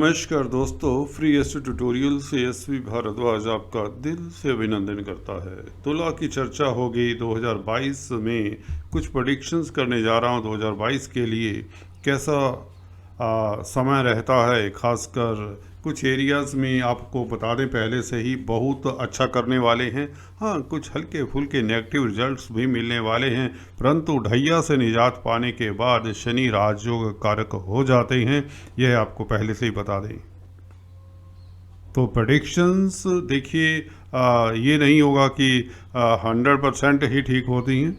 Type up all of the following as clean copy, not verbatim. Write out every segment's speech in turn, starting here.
नमस्कार दोस्तों, free astro tutorial से एसवी भारद्वाज आपका दिल से अभिनंदन करता है। तुला की चर्चा होगी 2022 में। कुछ प्रेडिक्शंस करने जा रहा हूं 2022 के लिए कैसा समय रहता है। खासकर कुछ एरियाज़ में आपको बता दें पहले से ही बहुत अच्छा करने वाले हैं। हाँ, कुछ हल्के फुल्के नेगेटिव रिजल्ट्स भी मिलने वाले हैं, परंतु ढैया से निजात पाने के बाद शनि राजयोग कारक हो जाते हैं, यह आपको पहले से ही बता दें। तो प्रेडिक्शंस देखिए, ये नहीं होगा कि 100% ही ठीक होती हैं।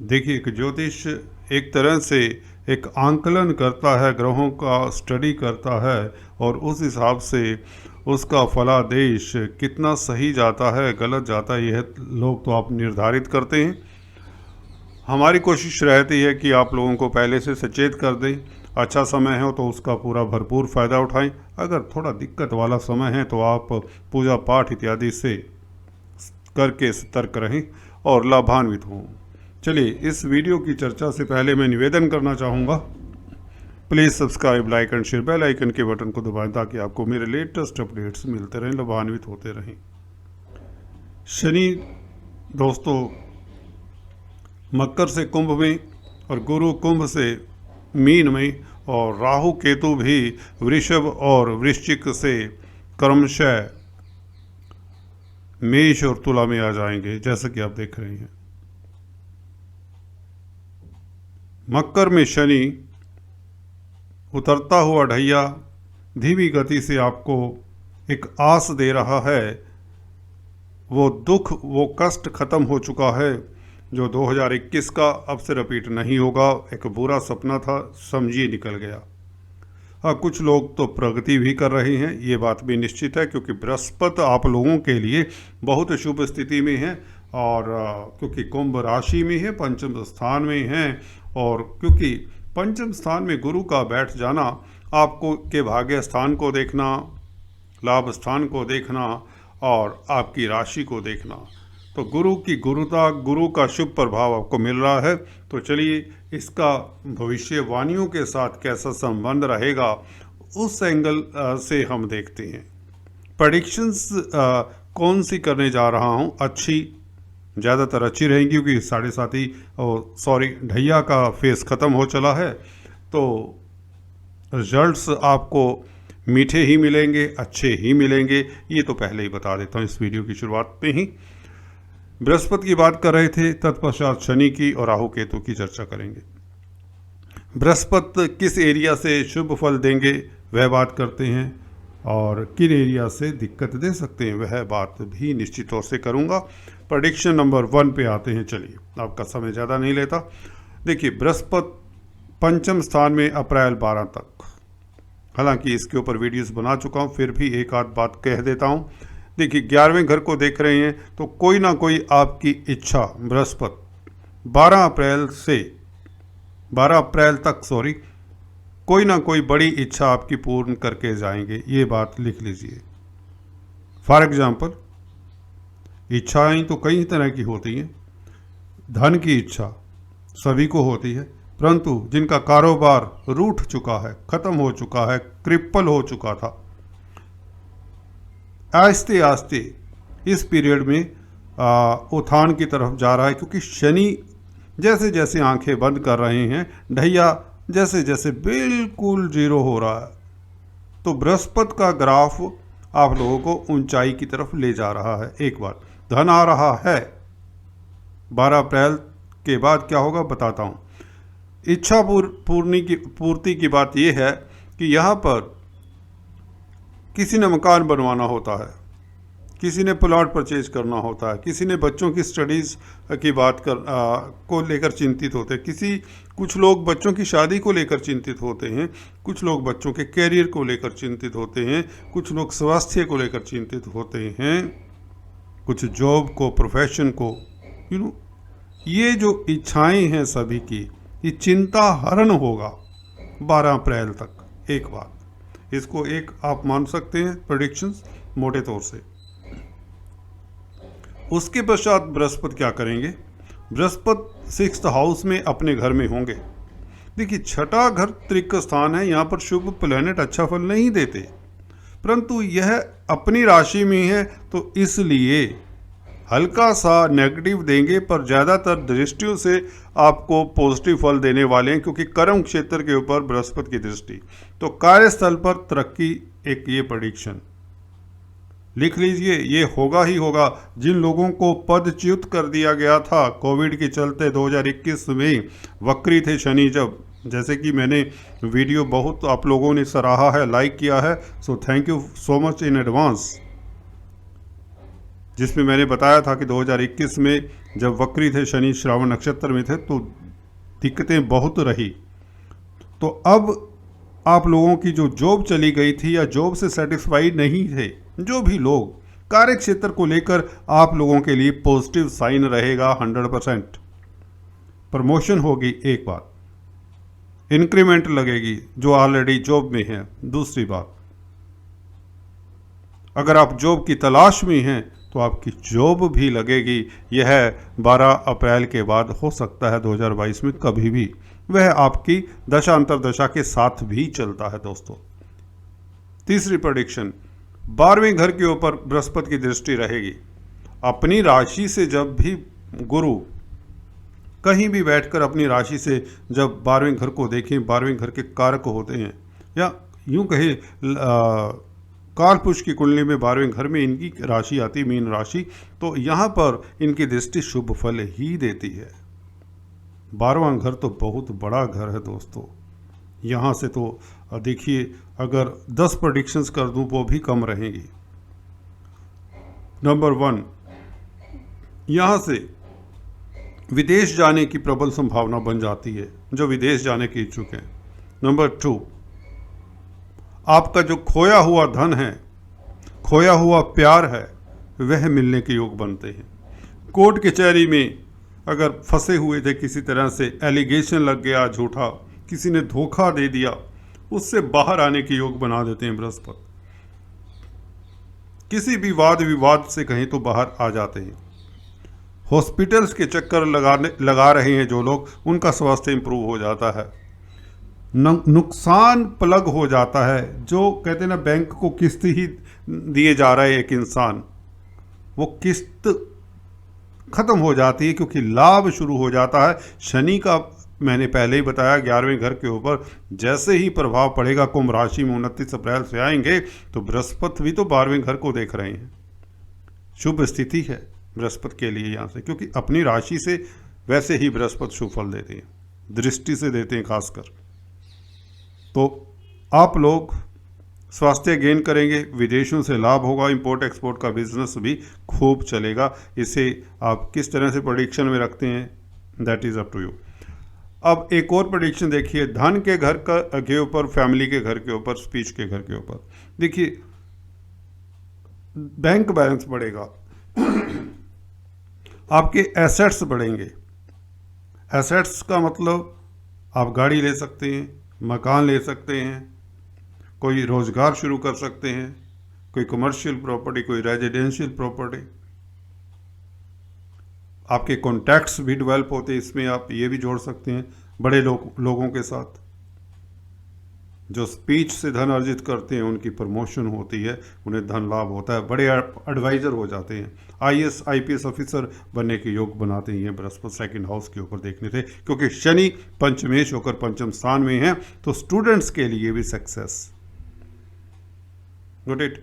देखिए, ज्योतिष एक तरह से एक आंकलन करता है, ग्रहों का स्टडी करता है और उस हिसाब से उसका फलादेश कितना सही जाता है गलत जाता है, यह लोग तो आप निर्धारित करते हैं। हमारी कोशिश रहती है कि आप लोगों को पहले से सचेत कर दें। अच्छा समय हो तो उसका पूरा भरपूर फ़ायदा उठाएं। अगर थोड़ा दिक्कत वाला समय है तो आप पूजा पाठ इत्यादि से करके सतर्क रहें और लाभान्वित हों। चलिए, इस वीडियो की चर्चा से पहले मैं निवेदन करना चाहूँगा, please subscribe, like and share, bell icon के बटन को दबाएं ताकि आपको मेरे लेटेस्ट अपडेट्स मिलते रहें, लाभान्वित होते रहें। शनि दोस्तों मकर से कुंभ में और गुरु कुंभ से मीन में और राहु केतु भी वृषभ और वृश्चिक से क्रमशः मेष और तुला में आ जाएंगे, जैसा कि आप देख रहे हैं। मकर में शनि उतरता हुआ ढैया धीमी गति से आपको एक आस दे रहा है। वो दुख, वो कष्ट खत्म हो चुका है जो 2021 का अब से रिपीट नहीं होगा। एक बुरा सपना था, समझिए निकल गया। हाँ, कुछ लोग तो प्रगति भी कर रहे हैं, ये बात भी निश्चित है, क्योंकि बृहस्पति आप लोगों के लिए बहुत शुभ स्थिति में है और क्योंकि कुंभ राशि में है, पंचम स्थान में है, और क्योंकि पंचम स्थान में गुरु का बैठ जाना आपको के भाग्य स्थान को देखना, लाभ स्थान को देखना और आपकी राशि को देखना, तो गुरु की गुरुता, गुरु का शुभ प्रभाव आपको मिल रहा है। तो चलिए, इसका भविष्यवाणियों के साथ कैसा संबंध रहेगा उस एंगल से हम देखते हैं। प्रेडिक्शंस कौन सी करने जा रहा हूँ, ज़्यादातर अच्छी रहेंगी, क्योंकि 7:30 ढैया का फेस ख़त्म हो चला है, तो रिजल्ट्स आपको मीठे ही मिलेंगे, अच्छे ही मिलेंगे। ये तो पहले ही बता देता हूँ इस वीडियो की शुरुआत में ही। बृहस्पति की बात कर रहे थे, तत्पश्चात शनि की और राहु केतु की चर्चा करेंगे। बृहस्पति किस एरिया से शुभ फल देंगे वह बात करते हैं, और किन एरिया से दिक्कत दे सकते हैं वह बात भी निश्चित तौर से करूंगा। प्रेडिक्शन नंबर 1 पे आते हैं। चलिए, आपका समय ज़्यादा नहीं लेता। देखिए, बृहस्पति पंचम स्थान में अप्रैल 12 तक, हालांकि इसके ऊपर वीडियोस बना चुका हूं, फिर भी एक आध बात कह देता हूं। देखिए, 11वें घर को देख रहे हैं तो कोई ना कोई आपकी इच्छा बृहस्पति 12 अप्रैल तक कोई ना कोई बड़ी इच्छा आपकी पूर्ण करके जाएंगे, ये बात लिख लीजिए। फॉर एग्जाम्पल, इच्छाएं तो कई तरह की होती हैं। धन की इच्छा सभी को होती है, परंतु जिनका कारोबार रूठ चुका है, खत्म हो चुका है, क्रिपल हो चुका था, आस्ते आस्ते इस पीरियड में उत्थान की तरफ जा रहा है, क्योंकि शनि जैसे जैसे आंखें बंद कर रहे हैं, ढैया जैसे जैसे बिल्कुल जीरो हो रहा है, तो बृहस्पति का ग्राफ आप लोगों को ऊंचाई की तरफ ले जा रहा है। एक बात, धन आ रहा है। 12 अप्रैल के बाद क्या होगा बताता हूँ। इच्छा पूर्ति की बात यह है कि यहाँ पर किसी ने मकान बनवाना होता है, किसी ने प्लॉट परचेज करना होता है, किसी ने बच्चों की स्टडीज़ की बात को लेकर चिंतित होते हैं, कुछ लोग बच्चों की शादी को लेकर चिंतित होते हैं, कुछ लोग बच्चों के कैरियर को लेकर चिंतित होते हैं, कुछ लोग स्वास्थ्य को लेकर चिंतित होते हैं, कुछ जॉब को, प्रोफेशन को, ये जो इच्छाएं हैं सभी की, ये चिंता हरण होगा 12 अप्रैल तक। एक बात, इसको एक आप मान सकते हैं प्रेडिक्शंस मोटे तौर से। उसके पश्चात बृहस्पति क्या करेंगे? बृहस्पति 6th हाउस में अपने घर में होंगे, देखिए, छठा घर त्रिक स्थान है, यहाँ पर शुभ प्लैनेट अच्छा फल नहीं देते, परंतु यह अपनी राशि में है तो इसलिए हल्का सा नेगेटिव देंगे, पर ज़्यादातर दृष्टियों से आपको पॉजिटिव फल देने वाले हैं, क्योंकि कर्म क्षेत्र के ऊपर बृहस्पति की दृष्टि। तो कार्यस्थल पर तरक्की, एक ये प्रेडिक्शन लिख लीजिए, ये होगा ही होगा। जिन लोगों को पदच्युत कर दिया गया था कोविड के चलते 2021 में, वक्री थे शनि जब, जैसे कि मैंने वीडियो बहुत आप लोगों ने सराहा है, लाइक किया है, so thank you so much in advance, जिसमें मैंने बताया था कि 2021 में जब वक्री थे शनि, श्रावण नक्षत्र में थे, तो दिक्कतें बहुत रही। तो अब आप लोगों की जो जॉब चली गई थी या जॉब से सेटिस्फाइड नहीं थे जो भी लोग, कार्य क्षेत्र को लेकर आप लोगों के लिए पॉजिटिव साइन रहेगा 100%। प्रमोशन होगी, एक बात, इंक्रीमेंट लगेगी जो ऑलरेडी जॉब में है। दूसरी बात, अगर आप जॉब की तलाश में हैं तो आपकी जॉब भी लगेगी। यह 12 अप्रैल के बाद हो सकता है, 2022 में कभी भी। वह आपकी दशा अंतरदशा के साथ भी चलता है दोस्तों। तीसरी प्रेडिक्शन, 12वें घर के ऊपर बृहस्पति की दृष्टि रहेगी। अपनी राशि से जब भी गुरु कहीं भी बैठकर अपनी राशि से जब 12वें घर को देखें, 12वें घर के कारक होते हैं, या यूं कहे कालपुरुष की कुंडली में 12वें घर में इनकी राशि आती, मीन राशि, तो यहाँ पर इनकी दृष्टि शुभ फल ही देती है। 12वां घर तो बहुत बड़ा घर है दोस्तों। यहाँ से तो देखिए, अगर 10 प्रेडिक्शंस कर दूं वो भी कम रहेंगी। नंबर 1, यहाँ से विदेश जाने की प्रबल संभावना बन जाती है, जो विदेश जाने के इच्छुक हैं। नंबर 2, आपका जो खोया हुआ धन है, खोया हुआ प्यार है, वह मिलने के योग बनते हैं। कोर्ट कचहरी में अगर फंसे हुए थे, किसी तरह से एलिगेशन लग गया झूठा, किसी ने धोखा दे दिया, उससे बाहर आने के योग बना देते हैं बृहस्पति। किसी भी वाद विवाद से कहीं तो बाहर आ जाते हैं। हॉस्पिटल्स के चक्कर लगा रहे हैं जो लोग, उनका स्वास्थ्य इंप्रूव हो जाता है। नुकसान प्लग हो जाता है। जो कहते हैं ना, बैंक को किस्त ही दिए जा रहा है एक इंसान, वो किस्त खत्म हो जाती है, क्योंकि लाभ शुरू हो जाता है। शनि का मैंने पहले ही बताया 11वें घर के ऊपर जैसे ही प्रभाव पड़ेगा, कुंभ राशि में 29 अप्रैल से आएंगे, तो बृहस्पति भी तो 12वें घर को देख रहे हैं। शुभ स्थिति है बृहस्पति के लिए यहाँ से, क्योंकि अपनी राशि से वैसे ही बृहस्पति शुभ फल देते हैं, दृष्टि से देते हैं खासकर। तो आप लोग स्वास्थ्य गेन करेंगे, विदेशों से लाभ होगा, इंपोर्ट एक्सपोर्ट का बिजनेस भी खूब चलेगा। इसे आप किस तरह से प्रेडिक्शन में रखते हैं, that is up to you. अब एक और प्रेडिक्शन देखिए, धन के घर के ऊपर, फैमिली के घर के ऊपर, स्पीच के घर के ऊपर। देखिए, बैंक बैलेंस बढ़ेगा, आपके एसेट्स बढ़ेंगे। एसेट्स का मतलब आप गाड़ी ले सकते हैं, मकान ले सकते हैं, कोई रोजगार शुरू कर सकते हैं, कोई कमर्शियल प्रॉपर्टी, कोई रेजिडेंशियल प्रॉपर्टी। आपके कॉन्टैक्ट्स भी डेवलप होते हैं, इसमें आप ये भी जोड़ सकते हैं बड़े लोगों के साथ। जो स्पीच से धन अर्जित करते हैं उनकी प्रमोशन होती है, उन्हें धन लाभ होता है, बड़े एडवाइज़र हो जाते हैं, IAS IPS ऑफिसर बनने के योग बनाते हैं। बृहस्पति सेकंड हाउस के ऊपर देखने थे, क्योंकि शनि पंचमेश होकर पंचम स्थान में है, तो स्टूडेंट्स के लिए भी सक्सेस। Got it.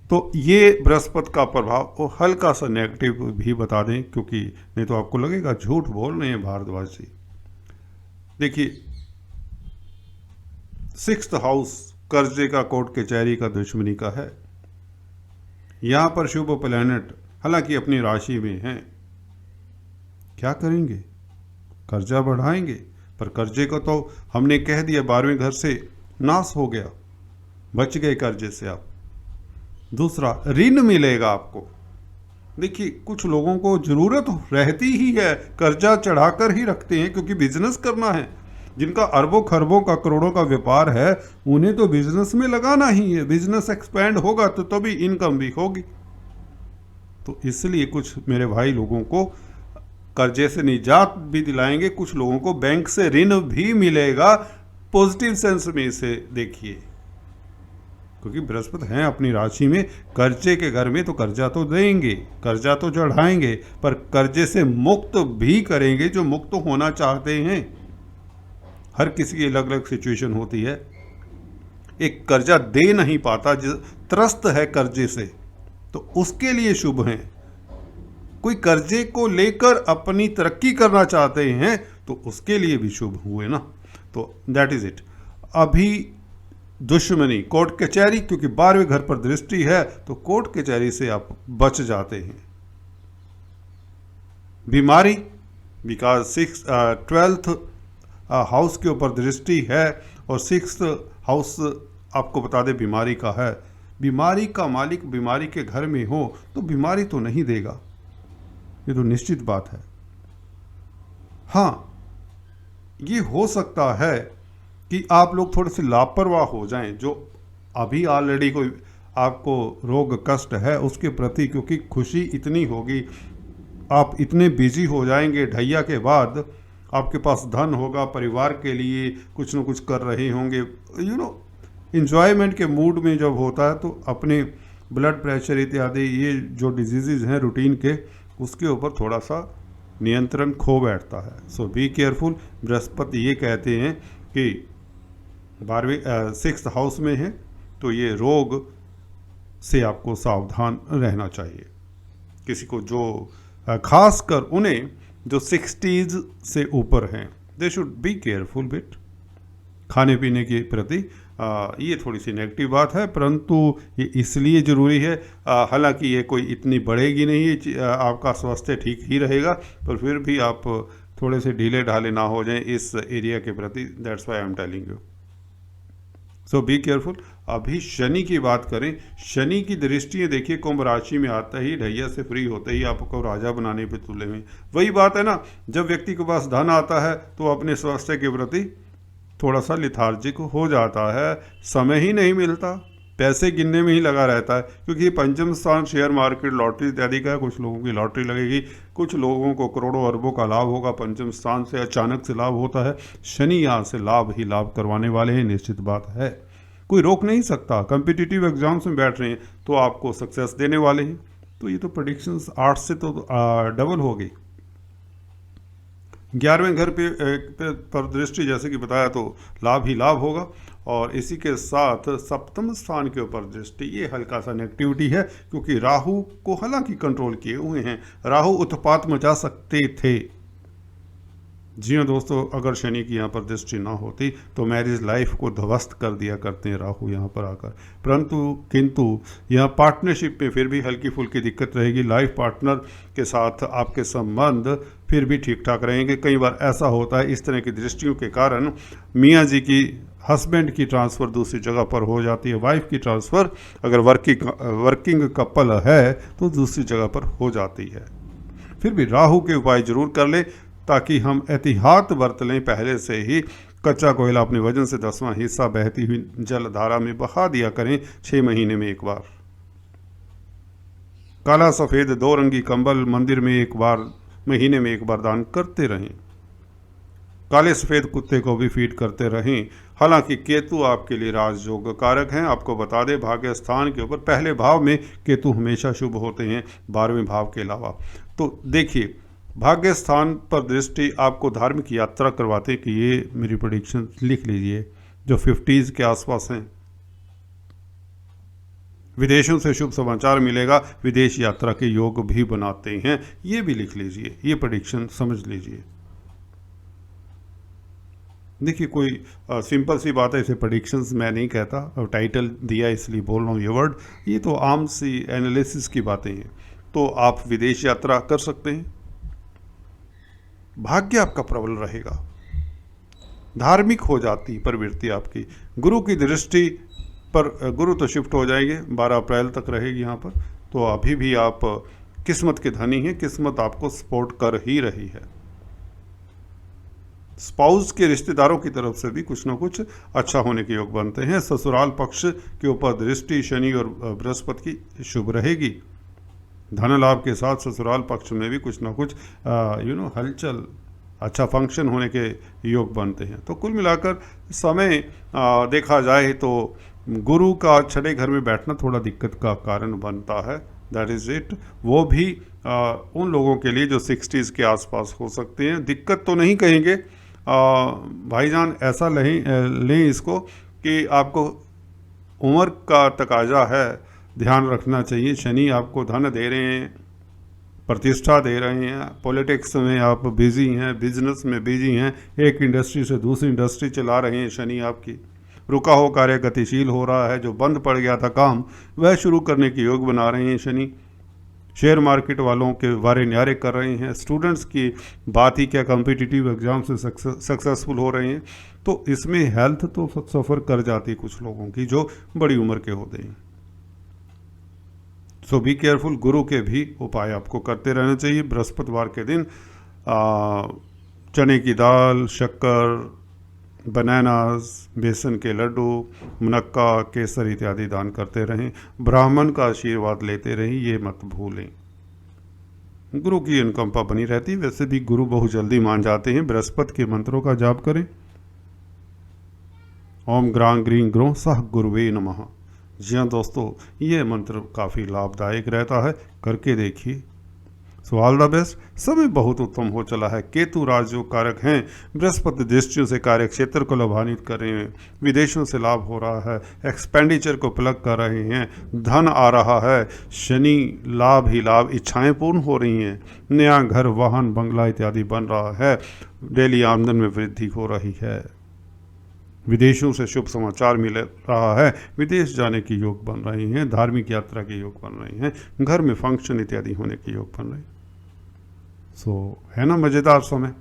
तो ये बृहस्पति का प्रभाव, और हल्का सा नेगेटिव भी बता दें, क्योंकि नहीं तो आपको लगेगा झूठ बोल रहे हैं भारद्वाज जी। देखिए, 6th हाउस कर्जे का, कोर्ट कचहरी का, दुश्मनी का है। यहां पर शुभ प्लैनेट हालांकि अपनी राशि में हैं, क्या करेंगे, कर्जा बढ़ाएंगे, पर कर्जे को तो हमने कह दिया 12वें घर से नाश हो गया, बच गए कर्जे से आप। दूसरा, ऋण मिलेगा आपको। देखिए, कुछ लोगों को जरूरत रहती ही है, कर्जा चढ़ाकर ही रखते हैं, क्योंकि बिजनेस करना है। जिनका अरबों खरबों का, करोड़ों का व्यापार है, उन्हें तो बिजनेस में लगाना ही है। बिजनेस एक्सपेंड होगा तो तभी इनकम भी होगी। तो इसलिए कुछ मेरे भाई लोगों को कर्जे से निजात भी दिलाएंगे, कुछ लोगों को बैंक से ऋण भी मिलेगा। पॉजिटिव सेंस में इसे देखिए, क्योंकि बृहस्पति हैं अपनी राशि में, कर्जे के घर में, तो कर्जा तो देंगे, कर्जा तो चढ़ाएंगे, पर कर्जे से मुक्त भी करेंगे जो मुक्त होना चाहते हैं। हर किसी की अलग अलग सिचुएशन होती है। एक कर्जा दे नहीं पाता, जो त्रस्त है कर्जे से, तो उसके लिए शुभ हैं। कोई कर्जे को लेकर अपनी तरक्की करना चाहते हैं तो उसके लिए भी शुभ हुए ना। तो दैट इज इट। अभी दुश्मनी, कोर्ट कचहरी, क्योंकि 12वें घर पर दृष्टि है तो कोर्ट कचहरी से आप बच जाते हैं। बीमारी, बिकॉज 12th हाउस के ऊपर दृष्टि है और 6th हाउस आपको बता दे बीमारी का है। बीमारी का मालिक बीमारी के घर में हो तो बीमारी तो नहीं देगा, ये तो निश्चित बात है। हाँ, ये हो सकता है कि आप लोग थोड़े से लापरवाह हो जाएं, जो अभी ऑलरेडी कोई आपको रोग कष्ट है उसके प्रति, क्योंकि खुशी इतनी होगी, आप इतने बिजी हो जाएंगे, ढैया के बाद आपके पास धन होगा, परिवार के लिए कुछ न कुछ कर रहे होंगे, इंजॉयमेंट के मूड में जब होता है तो अपने ब्लड प्रेशर इत्यादि ये जो डिजीज़ हैं रूटीन के, उसके ऊपर थोड़ा सा नियंत्रण खो बैठता है। सो बी केयरफुल। बृहस्पति ये कहते हैं कि 6th हाउस में है तो ये रोग से आपको सावधान रहना चाहिए। किसी को जो खासकर उन्हें जो 60s से ऊपर हैं, they should be careful bit. खाने पीने के प्रति ये थोड़ी सी नेगेटिव बात है, परंतु ये इसलिए ज़रूरी है, हालांकि ये कोई इतनी बढ़ेगी नहीं, आपका स्वास्थ्य ठीक ही रहेगा, पर फिर भी आप थोड़े से ढीले ढाले ना हो जाएं इस एरिया के प्रति। That's why I am telling you, so be careful. अभी शनि की बात करें, शनि की दृष्टि देखिए कुंभ राशि में आता ही, ढैया से फ्री होते ही आपको राजा बनाने पे तुले हुए। वही बात है ना, जब व्यक्ति के पास धन आता है तो अपने स्वास्थ्य के प्रति थोड़ा सा लिथार्जिक हो जाता है, समय ही नहीं मिलता, पैसे गिनने में ही लगा रहता है, क्योंकि ये पंचम स्थान शेयर मार्केट लॉटरी इत्यादि का है। कुछ लोगों की लॉटरी लगेगी, कुछ लोगों को करोड़ों अरबों का लाभ होगा, पंचम स्थान से अचानक से लाभ होता है। शनि यहाँ से लाभ ही लाभ करवाने वाले हैं, निश्चित बात है, कोई रोक नहीं सकता। कम्पिटिटिव एग्जाम्स में बैठ रहे हैं तो आपको सक्सेस देने वाले हैं। तो ये तो प्रेडिक्शंस 8 से तो डबल हो गई। 11वें घर पर दृष्टि जैसे कि बताया तो लाभ ही लाभ होगा, और इसी के साथ सप्तम स्थान के ऊपर दृष्टि, ये हल्का सा नेगेटिविटी है, क्योंकि राहु को हालांकि कंट्रोल किए हुए हैं। राहु उत्पात मचा सकते थे। जी हाँ दोस्तों, अगर शनि की यहाँ पर दृष्टि ना होती तो मैरिज लाइफ को ध्वस्त कर दिया करते हैं राहु यहाँ पर आकर। किंतु यहाँ पार्टनरशिप में फिर भी हल्की फुल्की दिक्कत रहेगी। लाइफ पार्टनर के साथ आपके संबंध फिर भी ठीक ठाक रहेंगे। कई बार ऐसा होता है, इस तरह की दृष्टियों के कारण मियाँ जी की, हस्बैंड की ट्रांसफ़र दूसरी जगह पर हो जाती है, वाइफ की ट्रांसफ़र अगर वर्किंग कपल है तो दूसरी जगह पर हो जाती है। फिर भी राहु के उपाय जरूर कर लें, ताकि हम एहतियात बरत लें। पहले से ही कच्चा कोयला अपने वजन से 10वां हिस्सा बहती हुई जलधारा में बहा दिया करें 6 महीने में एक बार। काला सफ़ेद 2 रंगी कंबल मंदिर में एक बार, महीने में एक बार दान करते रहें। काले सफ़ेद कुत्ते को भी फीड करते रहें। हालांकि केतु आपके लिए राजयोग कारक हैं। आपको बता दें, भाग्य स्थान के ऊपर पहले भाव में केतु हमेशा शुभ होते हैं, 12वें भाव के अलावा। तो देखिए, भाग्य स्थान पर दृष्टि आपको धार्मिक यात्रा करवाते कि ये मेरी प्रेडिक्शन लिख लीजिए, जो 50s के आसपास हैं। विदेशों से शुभ समाचार मिलेगा, विदेश यात्रा के योग भी बनाते हैं, ये भी लिख लीजिए, ये प्रेडिक्शन समझ लीजिए। देखिए, कोई सिंपल सी बात है, इसे प्रेडिक्शंस मैं नहीं कहता, और टाइटल दिया इसलिए बोल रहा हूँ ये वर्ड। ये तो आम सी एनालिसिस की बातें हैं। तो आप विदेश यात्रा कर सकते हैं, भाग्य आपका प्रबल रहेगा, धार्मिक हो जाती प्रवृत्ति आपकी। गुरु की दृष्टि पर, गुरु तो शिफ्ट हो जाएंगे, 12 अप्रैल तक रहेगी यहाँ पर, तो अभी भी आप किस्मत के धनी हैं, किस्मत आपको सपोर्ट कर ही रही है। स्पाउस के रिश्तेदारों की तरफ से भी कुछ ना कुछ अच्छा होने के योग बनते हैं। ससुराल पक्ष के ऊपर दृष्टि शनि और बृहस्पति की शुभ रहेगी। धन लाभ के साथ ससुराल पक्ष में भी कुछ ना कुछ हलचल, अच्छा फंक्शन होने के योग बनते हैं। तो कुल मिलाकर समय देखा जाए तो गुरु का छठे घर में बैठना थोड़ा दिक्कत का कारण बनता है। That is it. वो भी उन लोगों के लिए जो 60s के आसपास हो सकते हैं। दिक्कत तो नहीं कहेंगे भाईजान, ऐसा लें इसको कि आपको उम्र का तकाजा है, ध्यान रखना चाहिए। शनि आपको धन दे रहे हैं, प्रतिष्ठा दे रहे हैं, पॉलिटिक्स में आप बिजी हैं, बिजनेस में बिजी हैं, एक इंडस्ट्री से दूसरी इंडस्ट्री चला रहे हैं। शनि आपकी रुका हो कार्य गतिशील हो रहा है, जो बंद पड़ गया था काम वह शुरू करने के योग बना रहे हैं शनि। शेयर मार्केट वालों के वारे न्यारे कर रहे हैं। स्टूडेंट्स की बात ही क्या, कॉम्पिटिटिव एग्जाम से सक्सेसफुल हो रहे हैं। तो इसमें हेल्थ तो सफ़र कर जाती है कुछ लोगों की जो बड़ी उम्र के होते हैं। सो बी केयरफुल। गुरु के भी उपाय आपको करते रहना चाहिए। बृहस्पतिवार के दिन चने की दाल, शक्कर, बनानास, बेसन के लड्डू, मुनक्का, केसर इत्यादि दान करते रहें। ब्राह्मण का आशीर्वाद लेते रहें, ये मत भूलें। गुरु की अनुकंपा बनी रहती है। वैसे भी गुरु बहुत जल्दी मान जाते हैं। बृहस्पति के मंत्रों का जाप करें। ओम ग्रां ग्रीं ग्रों सह गुरुवे नमः। जी हाँ दोस्तों, ये मंत्र काफ़ी लाभदायक रहता है, करके देखिए। So all the best. समय बहुत उत्तम हो चला है। केतु राजयोग कारक हैं, बृहस्पति दृष्टियों से कार्य क्षेत्र को लाभान्वित कर रहे हैं। विदेशों से लाभ हो रहा है, एक्सपेंडिचर को प्लग कर रहे हैं, धन आ रहा है। शनि लाभ ही लाभ, इच्छाएं पूर्ण हो रही हैं। नया घर, वाहन, बंगला इत्यादि बन रहा है। डेली आमदन में वृद्धि हो रही है। विदेशों से शुभ समाचार मिल रहा है। विदेश जाने के योग बन रहे हैं। धार्मिक यात्रा के योग बन रहे हैं। घर में फंक्शन इत्यादि होने के योग बन रहे हैं। सो है ना मज़ेदार समय।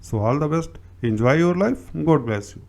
So all the best, enjoy your life, God bless you.